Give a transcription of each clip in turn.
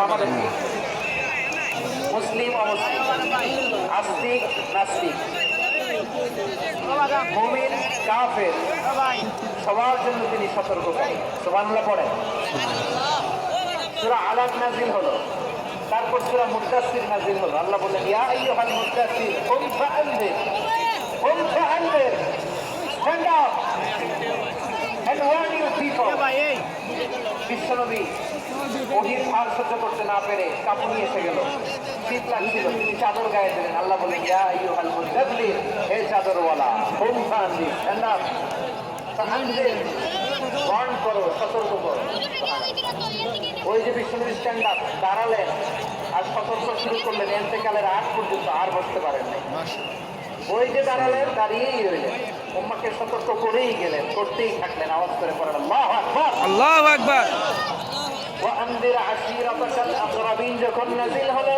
আমাদের মুসলিম অমুসলিম, আস্তিক নাস্তিক, মুমিন কাফের, সবার জন্য তিনি সতর্ককারী। সুবহানাল্লাহ পড়েন। সূরা আলাক নাযিল হলো, তারপর সূরা মুদ্দাসসির নাযিল হলো। আল্লাহ বললেন, ইয়া আইয়ুহাল মুদ্দাসসির কুম ফাআনজির, কুম ফাআনজির, stand up and warn your people. বিশ্বনবী ওহির ভার সহ্য করতে না পেরে কাঁপুনি এসে গেল, শীত লাগছিল, তিনি চাদর গায়ে দিলেন। আল্লাহ বললেন, ইয়া আইয়ুহাল মুদ্দাসসির, হে চাদরওয়ালা, কুম ফাআনজির, স্ট্যান্ড আপ, ফাআনজির, ওয়ার্ন করো, সতর্ক করো। ওই যে বিশ্বনবী স্ট্যান্ড আপ দাঁড়ালেন আর সতর্ক শুরু করলেন, এন্তেকালের আগ পর্যন্ত আর বসতে পারেন নাই। ওই যে দাঁড়ালেন, দাঁড়িয়েই রইলেন, উম্মাকে সতর্ক করেই গেলেন, করতেই থাকলেন। আওয়াজ করে পড়েন, আল্লাহু আকবার, আল্লাহু আকবার। ওয়া আনদির আশীরাতাকাল আকরাবিন যখন নাযিল হলো,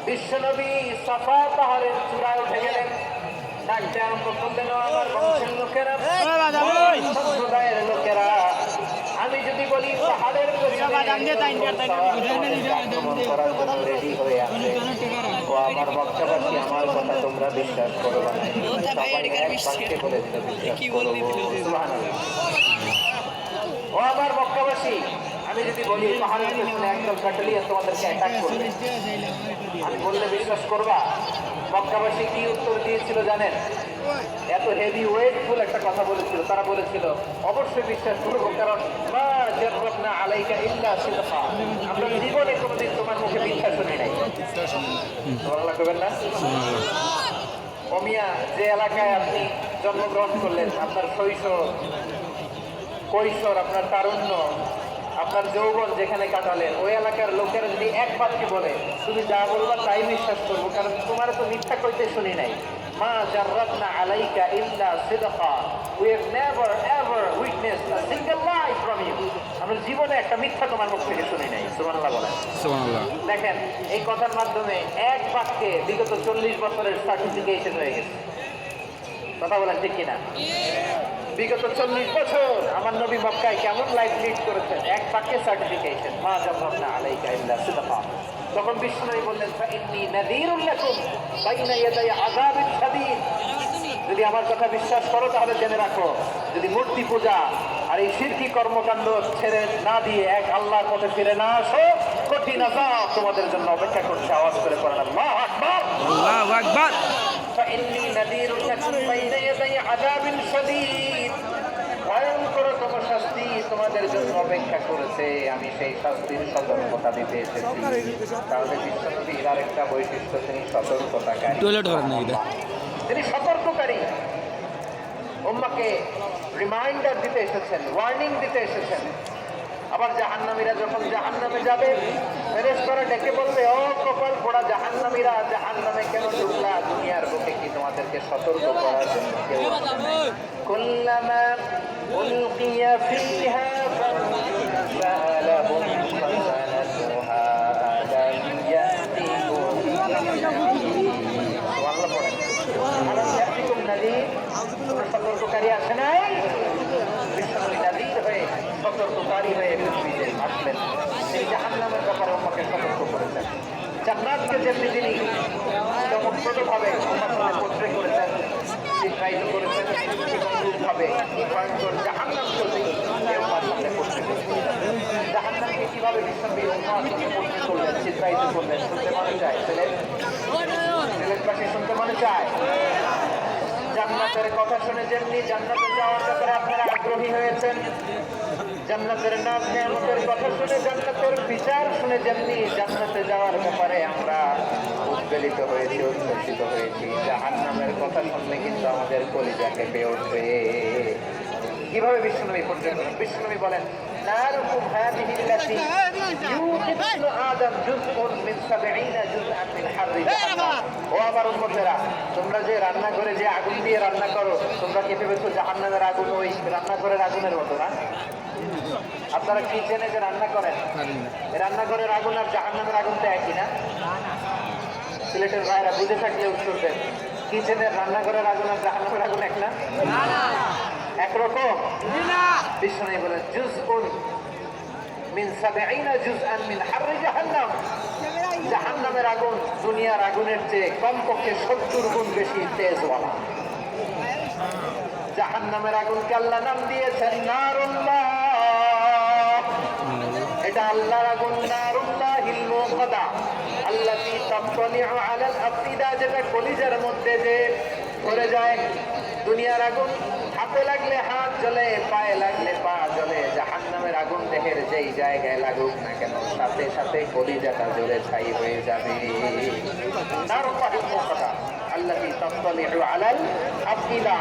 বিশ্বনবী সাফা পাহাড়ের চূড়ায় উঠে গেলেন। ডাকতে আরম্ভ করলেন, আমার বংশের লোকেরা, সম্প্রদায়ের লোকেরা, আমি যদি বলি পাহাড়ের রেডি হয়ে আছে, ও আমার বক্তাবাসী, আমার কথা তোমরা বিশ্বাস করো না। ও আমার বক্তাবাসী, আমি যদি বলি পাহাড়ের পেছনে একদল ব্যাটালিয়ন তোমাদেরকে অ্যাটাক করবে, আমি বললে বিশ্বাস করবা? মক্কাবাসী কি উত্তর দিয়েছিল জানেন? এত হেভি ওয়েটফুল একটা কথা বলেছিল। তারা বলেছিল, অবশ্যই বিশ্বাস করবো, কারণ মা জাররাবনা আলাইকা ইল্লা সিদকা, আমরা জীবনে কোনোদিন তোমার মুখে মিথ্যা শুনি নাই। সুবহানাল্লাহ কইবেন না? ও মিয়া, যে এলাকায় আপনি জন্মগ্রহণ করলেন, আপনার শৈশব, কৈশোর, আপনার তারুণ্য, আপনার যৌবন যেখানে কাটালেন, ওই এলাকার লোকেরা যদি এক বাক্যে বলে, তুমি যা বলবা তাই বিশ্বাস করবো, কারণ তোমার তো মিথ্যা কইতে শুনি নাই। মা জাররাবনা আলাইকা ইল্লা সিদকা, we have never ever witnessed a single lie from you, আমরা জীবনে একটা মিথ্যা তোমার মুখ থেকে শুনি নাই। সুবহানাল্লাহ বলেন। সুবহানাল্লাহ। দেখেন, এই কথার মাধ্যমে এক বাক্যে বিগত 40 বছরের সার্টিফিকেশন হয়ে গেছে। কথা বলেন ঠিক কিনা? বিগত 40 বছর আমার নবী মক্কায় কেমন লাইফ লিড করেছেন, এক বাক্যে সার্টিফিকেশন, মা জাররাবনা আলাইকা ইল্লা সিদকা। তখন বিষ্ণু বললেন, ফাইন্নী নাযীরুল লাকুম বাইনা ইয়াদাই আযাবিন শাদীদ, যদি আমার কথা বিশ্বাস করো তাহলে জেনে রাখো, যদি মূর্তি পূজা আর এই শিরকি কর্মকাণ্ড ছেড়ে না দিয়ে এক আল্লাহর পথে ফিরে না আসো, কঠিন আযাব তোমাদের জন্য অপেক্ষা করছে। আওয়াজ করে পড়েন, আল্লাহু আকবার, আল্লাহু আকবার। ফাইন্নী নাযীরুল লাকুম বাইনা ইয়াদাই আযাবিন শাদীদ, ভয়ঙ্করতম শাস্তি তোমাদের জন্য অপেক্ষা করেছে, আমি সেই শাস্তির সতর্কতা দিতে এসেছি। তাহলে বিশ্বনবীর আরেকটা বৈশিষ্ট্য, তিনি সতর্কতাকারী, তিনি সতর্ককারী। উম্মাকে রিমাইন্ডার দিতে এসেছেন, ওয়ার্নিং দিতে এসেছেন। আবার জাহান্নামীরা যখন জাহান্নামে যাবে, ফেরেশতারা ডেকে বলবে, ও কপাল পোড়া জাহান্নামীরা, জাহান্নামে কেন ঢুকলা? দুনিয়ার বুকে কি তোমাদেরকে সতর্ক করার জন্য কেউ আসে নাই? কুল্লামা উলকিয়া ফিহা ফালাহুম ফাসালাতুহা আলাম ইয়াতিকুম সুবহানাল্লাহ পড়েন, আলাম ইয়াতিকুম নাযীর, সতর্ককারী আসে নাই? বিশ্বনবী নাযীর হয়ে, সতর্ককারী হয়ে পৃথিবীতে আসলেন। তিনি জাহান্নামের ব্যাপারে উম্মাকে সতর্ক করেছেন। জান্নাতকে যেমনি তিনি চমকপ্রদভাবে উম্মার সামনে পোট্রে করেছেন, চিত্রায়িত করেছেন, ভাবে ভয়ঙ্কর জাহান্নামকেও তিনি উম্মার সামনে পোট্রে করেছেন। জাহান্নামকে কিভাবে বিশ্বনবী উম্মার সামনে পোট্রে করলেন, চিত্রায়িত করলেন, শুনতে মনে চায়? সিলেট পাশে শুনতে মনে চায়? জান্নাতের কথা শুনে যেমনি জান্নাতে যাওয়ার ব্যাপারে আপনারা আগ্রহী হয়েছেন, জান্নাতের নাম নিয়ামতের কথা শুনে, জান্নাতের বিচার শুনে যেমনি জান্নাতে যাওয়ার ব্যাপারে আমরা উদ্বেলিত হয়েছি, উচ্ছ্বসিত হয়েছি, জাহান্নামের কথা শুনলে কিন্তু আমাদের কলিজা কেঁপে উঠবে। কিভাবে বিশ্বনবী পড়লেন? বিশ্বনবী বলেন, নারুকুম হাযিহি আল্লাতী ইউকিদু আদম জুজউন মিন 70 জুজআন মিন হাররি জাহান্নাম। ও আমার উম্মতেরা, তোমরা যে রান্নাঘরে যে আগুন দিয়ে রান্না করো, তোমরা কি ভেবেছো জাহান্নামের আগুন ওই রান্নাঘরের আগুনের মতো না? আপনারা কিচেনে যে রান্না করেন, রান্নাঘরের আগুন আর জাহান্নামের আগুন তো একই না? সিলেটের ভাইরা বুঝে থাকলে উত্তর দেন, কিচেনের রান্নাঘরের আগুন আর জাহান্নামের আগুন এক না? একরকম? বিষ্ণু বলেন, জুজউন মিন 70 জুজআন মিন হাররি জাহান্নাম। আগুন দুনিয়ার আগুনের চেয়ে কমপক্ষে 70 গুণ বেশি তেজওয়ালা। জাহান্নামের আগুনকে আল্লাহ নাম দিয়েছেন নারুল্লাহ। এটা আল্লাহর আগুন, নারুল্লাহিল মুকাদা আল্লাতী তাত্তালিউ আলাল আফিদা, যেটা কলিজার মধ্যে যে ধরে যায়। দুনিয়ার আগুন হাতে লাগলে হাত জ্বলে, পায়ে লাগলে পা জ্বলে। জাহান্নামের আগুন দেহের যেই জায়গায় লাগুক না কেন সাথে সাথে কলিজাটা জ্বলে ছাই হয়ে যাবে। নারুল্লাহিল মুকাদা আল্লাতী তাত্তালিউ আলাল আফিদা,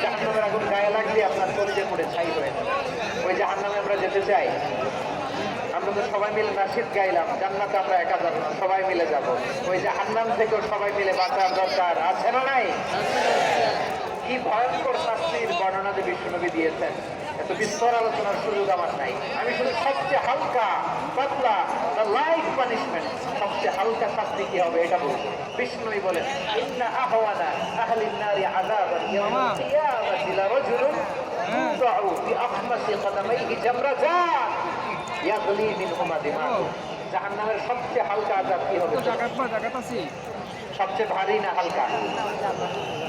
জাহান্নামের আগুন গায়ে লাগলে আপনার কলিজা পুড়ে ছাই হয়ে যাবে। ওই জাহান্নামে আমরা যেতে চাই? আমরা তো সবাই মিলে নাশিদ গাইলাম, জান্নাতে আমরা একা যাব না, সবাই মিলে যাব। ওই জাহান্নাম থেকেও সবাই মিলে বাঁচার দরকার আছে না নাই? কি ভয়ঙ্কর শাস্তির বর্ণনা যে বিশ্বনবী দিয়েছেন, এত বিস্তর আলোচনার সুযোগ আমার নাই। আমি শুধু সবচেয়ে হালকা পাতলা লাইট পানিশমেন্ট, সবচেয়ে হালকা শাস্তি কি হবে এটা বলবো। বিষ্ণুই বলেন ইন্না আহওয়ানা আহলিন নারি আযাবান ইয়াউমাল কিয়ামাতি লারাজুলুন ইউদাউ বিআখমাসি কদামাইহি জামরাতান ইয়াগলি মিনহুমা দিমাগু। জাহান্নামের সবচেয়ে হালকা আযাব কি হবে? সবচেয়ে ভারী না হালকা?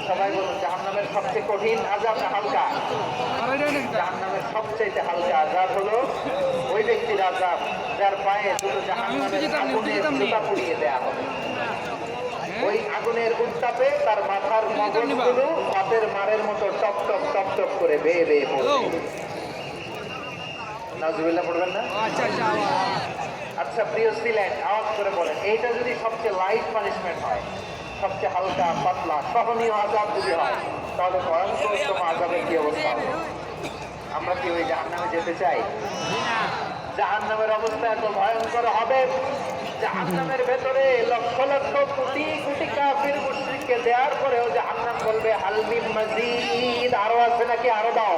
সবাই বলুন, জাহান্নামের সবচেয়ে কঠিন আযাব না হালকা? জাহান্নামের সবচেয়ে হালকা আযাব হলো ওই ব্যক্তির আযাব যার পায়ে দুটো জাহান্নামের আগুনের জুতা পুড়িয়ে দেয়া হবে। ওই আগুনের উত্তাপে তার মাথার মগজগুলো হাতের মারের মতো টপ টপ টপ টপ করে বেয়ে বেয়ে পড়বে। নাউজুবিল্লাহ পড়বেন না? আচ্ছা প্রিয় সিলেট, আওয়াজ করে বলেন, এইটা যদি সবচেয়ে লাইট পানিশমেন্ট হয়, সবচেয়ে হালকা পাতলা সহনীয় আযাব যদি হয়, তাহলে ভয়ঙ্করতম আযাবের কি অবস্থা হবে? আমরা কি ওই জাহান্নামে যেতে চাই? জাহান্নামের অবস্থা এত ভয়ঙ্কর হবে, জাহান্নামের ভেতরে লক্ষ লক্ষ কোটি কোটি কাফির মুশরিককে দেওয়ার পরেও জাহান্নাম বলবে হাল মিন মাজিদ, আরো আছে নাকি, আরো দাও।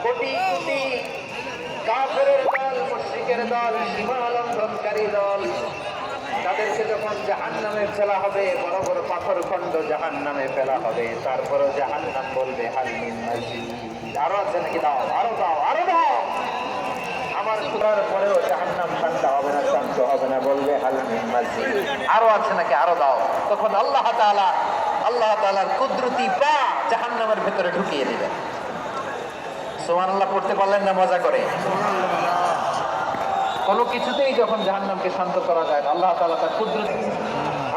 কোটি কোটি কাফেরের দল, মুশরিকের দল, সীমা লঙ্ঘনকারী দল, তাদেরকে যখন জাহান্নামে ফেলা হবে, বড় বড় পাথর খণ্ড জাহান্নামে ফেলা হবে, তারপরও জাহান্নাম বলবে হাল মিন মাজিদ, আরো আছে নাকি, দাও, আরো দাও, আরো দাও। আমার খোদার পরেও জাহান্নাম শান্ত হবে না, শান্ত হবে না, বলবে হাল মিন মাজিদ, আরো আছে নাকি, আরো দাও। তখন আল্লাহ তাআলার কুদরতি পা জাহান্নামের ভেতরে ঢুকিয়ে দিবেন। সুবহানাল্লাহ পড়তে পারলেন না মজা করে? কোনো কিছুতেই যখন জাহান্নামকে শান্ত করা যায় না, আল্লাহ তাআলা তার কুদরত।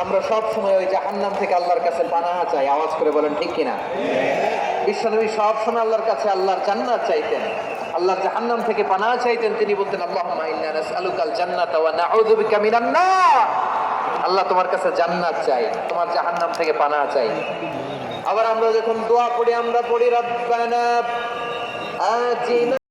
আমরা সব সময় ওই জাহান্নাম থেকে আল্লাহর কাছে পানাহ চাই, আওয়াজ করে বলেন ঠিক কিনা? বিশ্বনবী সব সময় আল্লাহর কাছে আল্লাহর জান্নাত চাইতেন, আল্লাহর জাহান্নাম থেকে পানাহ চাইতেন। তিনি বলতেন আল্লাহুম্মা ইন্না নাসআলুকাল জান্নাতা ওয়া নাউযু বিকা মিনান নার। আল্লাহ তোমার কাছে জান্নাত চাই, তোমার জাহান্নাম থেকে পানাহ চাই। আবার আমরা যখন দোয়া পড়ি, আমরা পড়ি রব্বানা আতিনা